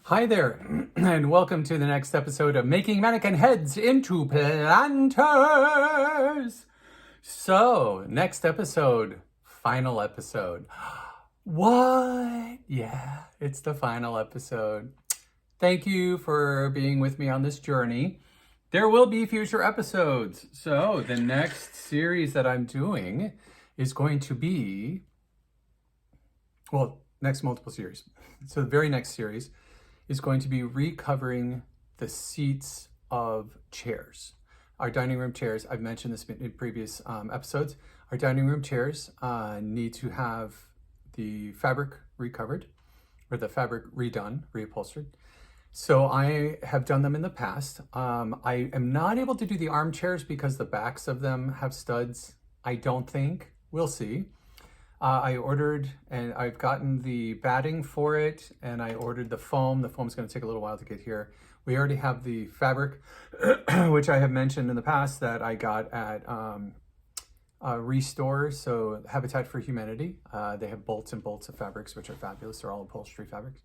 Hi there, and welcome to the next episode of Making Mannequin Heads into Planters. So, next episode, final episode. What? Yeah, it's the final episode. Thank you for being with me on this journey. There will be future episodes. So, the next series that I'm doing is going to be, next multiple series. So, the very next series is going to be recovering the seats of chairs. Our dining room chairs, I've mentioned this in previous episodes, our dining room chairs need to have the fabric recovered or the fabric redone, reupholstered. So I have done them in the past. I am not able to do the armchairs because the backs of them have studs, I don't think. We'll see. I ordered and I've gotten the batting for it, and I ordered the foam. The foam's going to take a little while to get here. We already have the fabric, which I have mentioned in the past that I got at Restore, so Habitat for Humanity. They have bolts and bolts of fabrics, which are fabulous. They're all upholstery fabrics.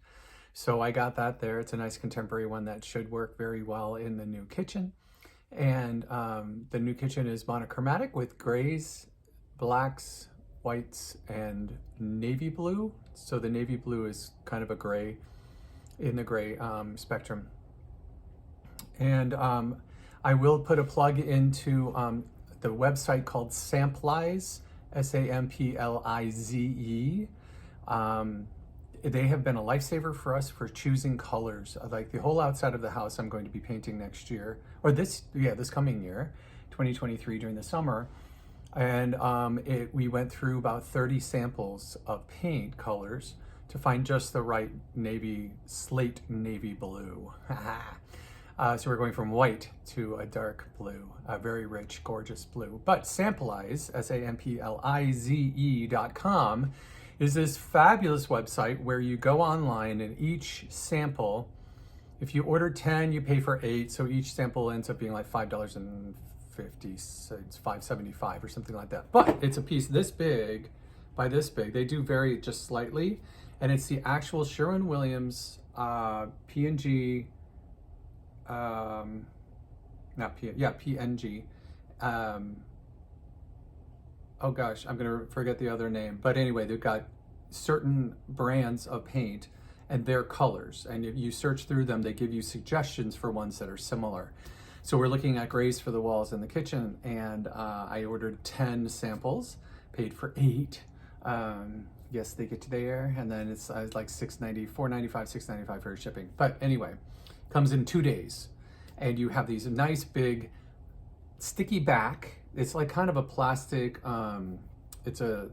So I got that there. It's a nice contemporary one that should work very well in the new kitchen. And the new kitchen is monochromatic with grays, blacks, whites, and navy blue. So the navy blue is kind of a gray in the gray spectrum. And I will put a plug into the website called Samplize, Samplize. They have been a lifesaver for us for choosing colors. Like the whole outside of the house I'm going to be painting next year, or this coming year, 2023 during the summer. And we went through about 30 samples of paint colors to find just the right slate navy blue. So we're going from white to a dark blue, a very rich, gorgeous blue. But Samplize, Samplize.com, is this fabulous website where you go online and each sample, if you order 10, you pay for 8. So each sample ends up being like $5.50, so it's $5.75 or something like that. But it's a piece this big by this big. They do vary just slightly. And it's the actual Sherwin-Williams PNG, PNG. Oh gosh, I'm gonna forget the other name. But anyway, they've got certain brands of paint and their colors. And if you search through them, they give you suggestions for ones that are similar. So we're looking at grays for the walls in the kitchen, and I ordered 10 samples, paid for 8. Yes, they get there, and then it's like $4.95, $6.95 for shipping. But anyway, comes in 2 days, and you have these nice big sticky back. It's like kind of a plastic. It's a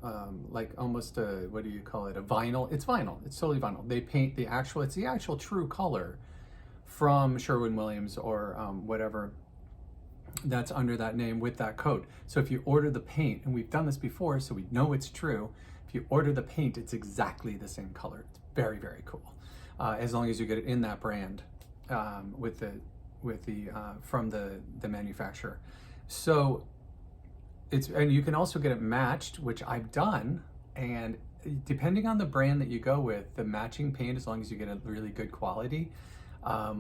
like almost a, what do you call it? A vinyl. It's vinyl. It's totally vinyl. They paint the actual. It's the actual true color from Sherwin-Williams or whatever that's under that name with that code. So if you order the paint, and we've done this before, so we know it's true. If you order the paint, it's exactly the same color. It's very, very cool. As long as you get it in that brand from the manufacturer. So and you can also get it matched, which I've done. And depending on the brand that you go with, the matching paint, as long as you get a really good quality.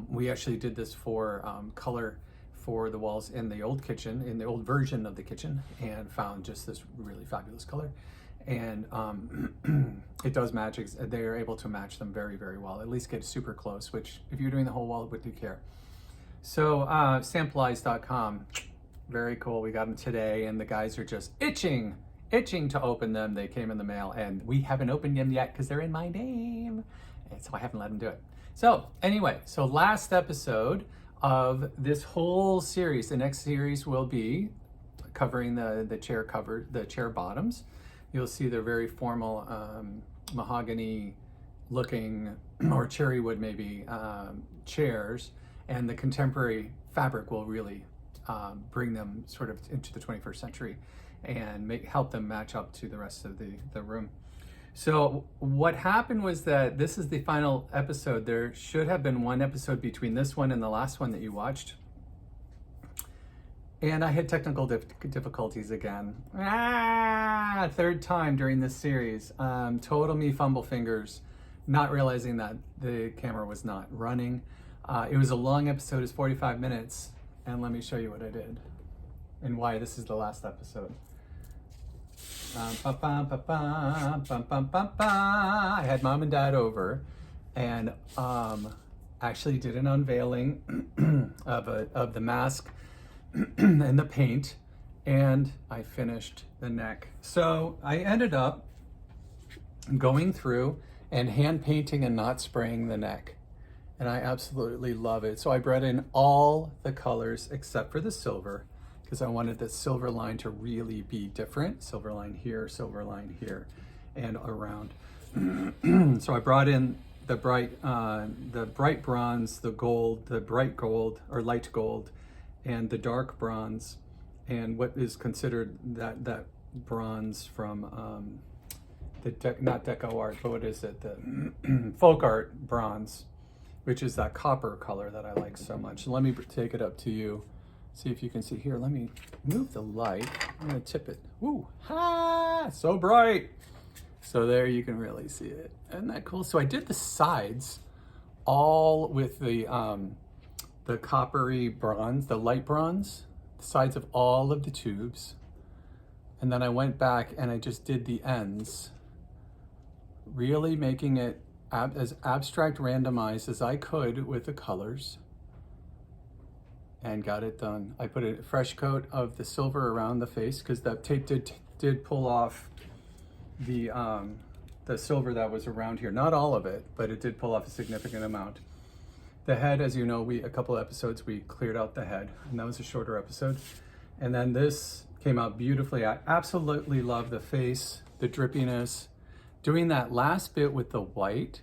We actually did this for color for the walls in the old kitchen, in the old version of the kitchen, and found just this really fabulous color. And it does match. They're able to match them very, very well, at least get super close, which if you're doing the whole wall, would you care? So Samplize.com, very cool. We got them today, and the guys are just itching to open them. They came in the mail, and we haven't opened them yet because they're in my name, and so I haven't let them do it. So anyway, last episode of this whole series. The next series will be covering the chair cover, the chair bottoms. You'll see they're very formal, mahogany looking, or cherry wood maybe, chairs, and the contemporary fabric will really bring them sort of into the 21st century and help them match up to the rest of the room. So what happened was that this is the final episode. There should have been one episode between this one and the last one that you watched. And I had technical difficulties again. Third time during this series. Total me fumble fingers not realizing that the camera was not running. It was a long episode, it's 45 minutes, and let me show you what I did and why this is the last episode. I had mom and dad over, and actually did an unveiling of the mask and the paint, and I finished the neck. So I ended up going through and hand painting and not spraying the neck, and I absolutely love it. So I brought in all the colors except for the silver, because I wanted the silver line to really be different. Silver line here, and around. So I brought in the bright bronze, the gold, the bright gold or light gold, and the dark bronze, and what is considered that bronze from not deco art, but what is it? The folk art bronze, which is that copper color that I like so much. Let me take it up to you. See if you can see here. Let me move the light. I'm gonna tip it. Woo, ha, so bright. So there you can really see it. Isn't that cool? So I did the sides all with the coppery bronze, the light bronze, the sides of all of the tubes. And then I went back and I just did the ends, really making it as abstract randomized as I could with the colors, and got it done. I put a fresh coat of the silver around the face because that tape did pull off the silver that was around here. Not all of it, but it did pull off a significant amount. The head, as you know, a couple episodes we cleared out the head, and that was a shorter episode. And then this came out beautifully. I absolutely love the face, the drippiness. Doing that last bit with the white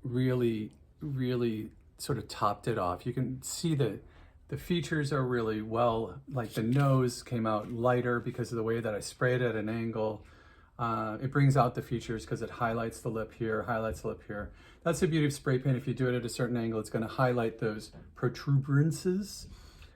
really sort of topped it off. You can see the features are really well, like the nose came out lighter because of the way that I sprayed it at an angle. It brings out the features because it highlights the lip here, highlights the lip here. That's the beauty of spray paint. If you do it at a certain angle, it's going to highlight those protuberances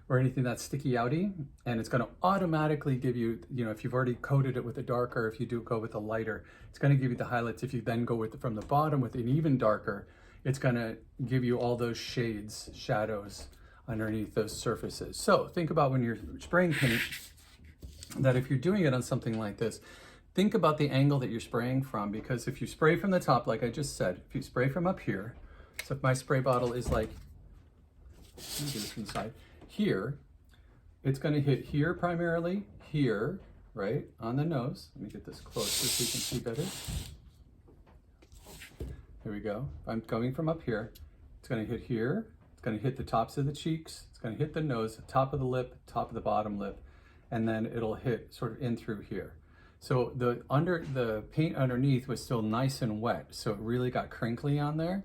or anything that's sticky outy, and it's going to automatically give you, if you've already coated it with a darker, if you do go with a lighter, it's going to give you the highlights. If you then go from the bottom with an even darker, it's going to give you all those shades, shadows underneath those surfaces. So think about when you're spraying paint, that if you're doing it on something like this, think about the angle that you're spraying from, because if you spray from the top, like I just said, if you spray from up here, so if my spray bottle is like, let me do this from the side, here, it's going to hit here primarily, here, right, on the nose. Let me get this closer so you can see better. Here we go. I'm going from up here. It's going to hit here. It's going to hit the tops of the cheeks. It's going to hit the nose, top of the lip, top of the bottom lip, and then it'll hit sort of in through here. So the paint underneath was still nice and wet, so it really got crinkly on there.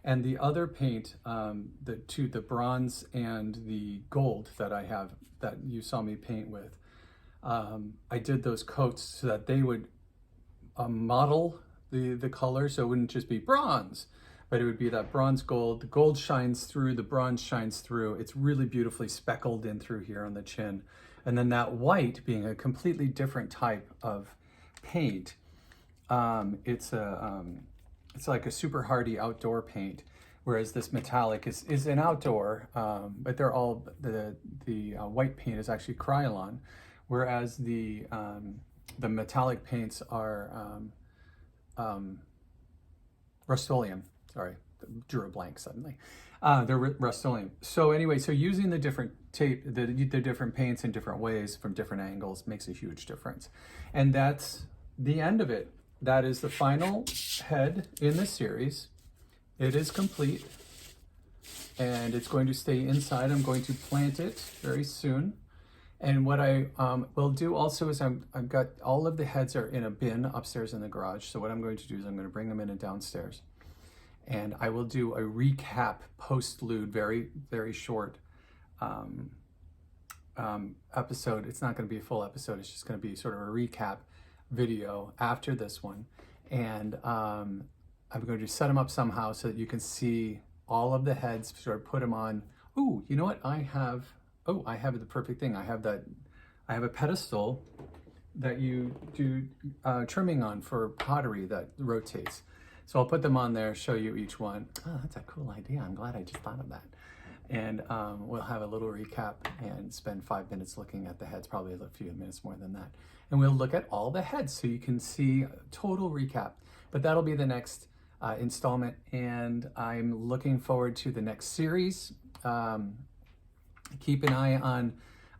And the other paint, the bronze and the gold that I have, that you saw me paint with, I did those coats so that they would model the color, so it wouldn't just be bronze, but it would be that bronze gold. The gold shines through, the bronze shines through. It's really beautifully speckled in through here on the chin. And then that white being a completely different type of paint. It's like a super hardy outdoor paint, whereas this metallic is an outdoor, but they're all, the white paint is actually Krylon, whereas the metallic paints are Rust-Oleum. Sorry, drew a blank suddenly. They're Rust-Oleum. So anyway, so using the different tape, the different paints in different ways from different angles makes a huge difference. And that's the end of it. That is the final head in the series. It is complete, and it's going to stay inside. I'm going to plant it very soon. And what I will do also is I've got all of the heads are in a bin upstairs in the garage. So what I'm going to do is I'm going to bring them in and downstairs. And I will do a recap postlude, very, very short episode. It's not going to be a full episode. It's just going to be sort of a recap video after this one. And I'm going to set them up somehow so that you can see all of the heads, sort of put them on. Ooh, you know what? I have the perfect thing. I have a pedestal that you do trimming on for pottery that rotates. So I'll put them on there, show you each one. Oh, that's a cool idea. I'm glad I just thought of that. And we'll have a little recap and spend 5 minutes looking at the heads, probably a few minutes more than that. And we'll look at all the heads so you can see a total recap. But that'll be the next installment, and I'm looking forward to the next series. Keep an eye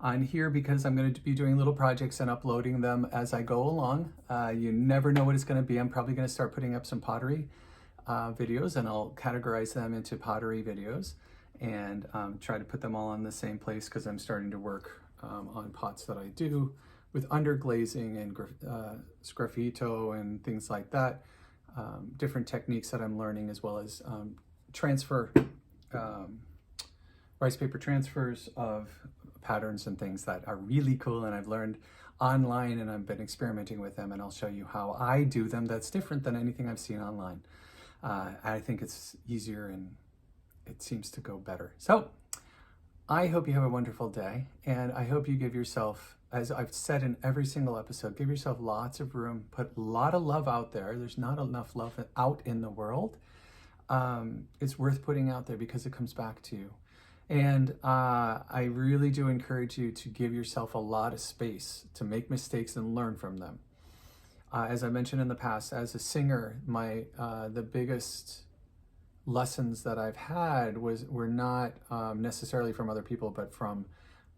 on here because I'm going to be doing little projects and uploading them as I go along. You never know what it's going to be. I'm probably going to start putting up some pottery videos, and I'll categorize them into pottery videos and try to put them all in the same place because I'm starting to work on pots that I do with underglazing and sgraffito and things like that. Different techniques that I'm learning, as well as rice paper transfers of patterns and things that are really cool, and I've learned online, and I've been experimenting with them, and I'll show you how I do them that's different than anything I've seen online. I think it's easier and it seems to go better. So I hope you have a wonderful day, and I hope you give yourself, as I've said in every single episode, give yourself lots of room, put a lot of love out there. There's not enough love out in the world. It's worth putting out there because it comes back to you. And I really do encourage you to give yourself a lot of space to make mistakes and learn from them. As I mentioned in the past, as a singer, the biggest lessons that I've had were not necessarily from other people, but from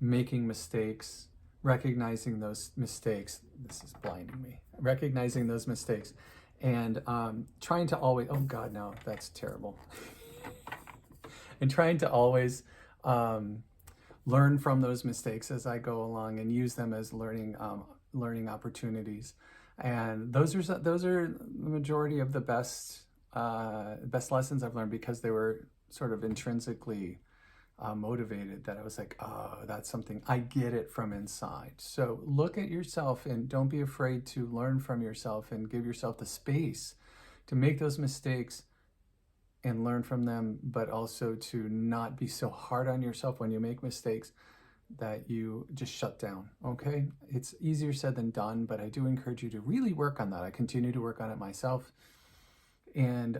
making mistakes, recognizing those mistakes. This is blinding me. Recognizing those mistakes and trying to always, oh God, no, that's terrible. And trying to always learn from those mistakes as I go along and use them as learning opportunities. And those are the majority of the best lessons I've learned, because they were sort of intrinsically motivated, that I was like, oh, that's something, I get it from inside. So look at yourself and don't be afraid to learn from yourself and give yourself the space to make those mistakes and learn from them, but also to not be so hard on yourself when you make mistakes that you just shut down, okay? It's easier said than done, but I do encourage you to really work on that. I continue to work on it myself. And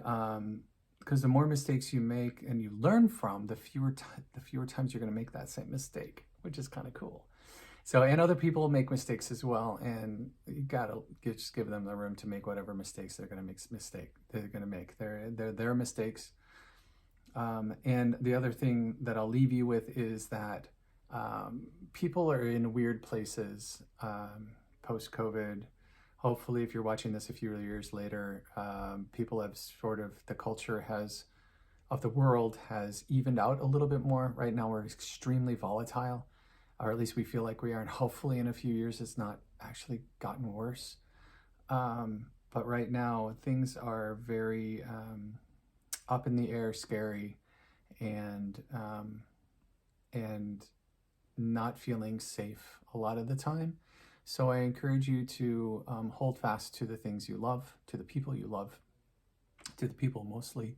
because the more mistakes you make and you learn from, the fewer times you're going to make that same mistake, which is kind of cool. So, and other people make mistakes as well, and you gotta just give them the room to make whatever mistakes they're going to make. They're their mistakes. And the other thing that I'll leave you with is that people are in weird places post-COVID. Hopefully, if you're watching this a few years later, people have the culture of the world has evened out a little bit more. Right now, we're extremely volatile, or at least we feel like we are. And hopefully in a few years, it's not actually gotten worse. But right now, things are very up in the air, scary, and not feeling safe a lot of the time. So I encourage you to hold fast to the things you love, to the people you love, to the people mostly,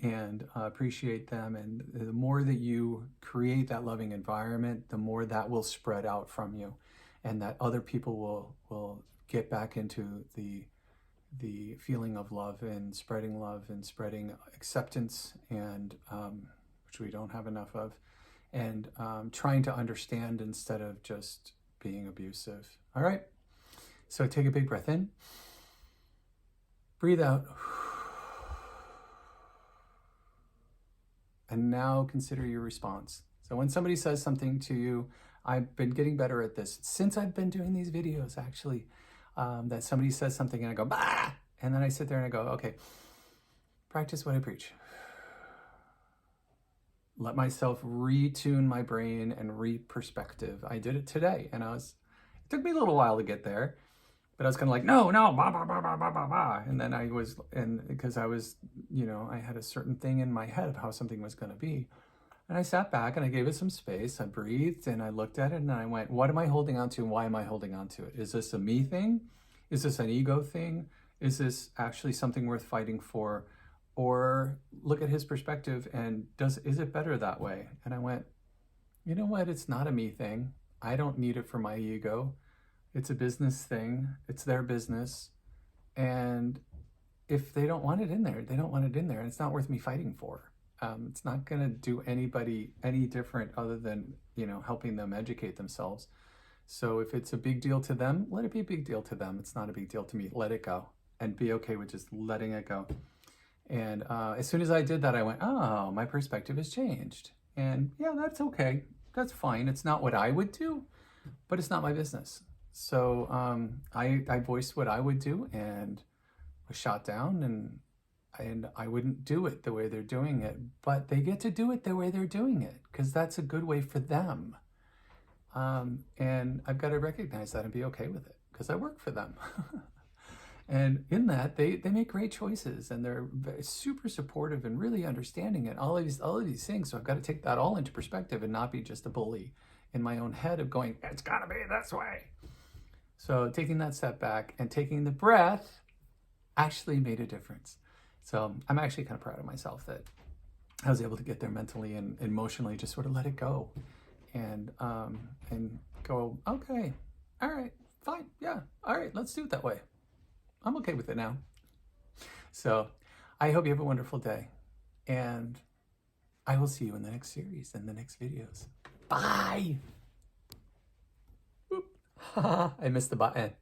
and appreciate them. And the more that you create that loving environment, the more that will spread out from you, and that other people will get back into the feeling of love and spreading acceptance, and which we don't have enough of, and trying to understand instead of just being abusive. All right, so take a big breath in, breathe out, and now consider your response. So when somebody says something to you, I've been getting better at this since I've been doing these videos, actually, that somebody says something and I go, bah! And then I sit there and I go, okay, practice what I preach. Let myself retune my brain and re-perspective. I did it today, and it took me a little while to get there, but I was kind of like, no, bah, bah, bah, bah, bah, bah, bah. And then because I was, I had a certain thing in my head of how something was going to be. And I sat back and I gave it some space. I breathed and I looked at it and I went, what am I holding on to and why am I holding on to it? Is this a me thing? Is this an ego thing? Is this actually something worth fighting for? Or look at his perspective and is it better that way? And I went, you know what? It's not a me thing. I don't need it for my ego. It's a business thing. It's their business. And if they don't want it in there, they don't want it in there, and it's not worth me fighting for. It's not going to do anybody any different other than, you know, helping them educate themselves. So if it's a big deal to them, let it be a big deal to them. It's not a big deal to me. Let it go and be okay with just letting it go. And as soon as I did that, I went, oh, my perspective has changed. And yeah, that's okay. That's fine. It's not what I would do, but it's not my business. So I voiced what I would do and was shot down, and I wouldn't do it the way they're doing it, but they get to do it the way they're doing it because that's a good way for them. And I've got to recognize that and be okay with it because I work for them. And in that, they make great choices, and they're super supportive and really understanding it. All of these things. So I've got to take that all into perspective and not be just a bully in my own head of going, it's gotta be this way. So taking that step back and taking the breath actually made a difference. So I'm actually kind of proud of myself that I was able to get there mentally and emotionally, just sort of let it go and go, okay, all right, fine, yeah, all right, let's do it that way. I'm okay with it now. So I hope you have a wonderful day, and I will see you in the next series and the next videos. Bye. Oop. I missed the button.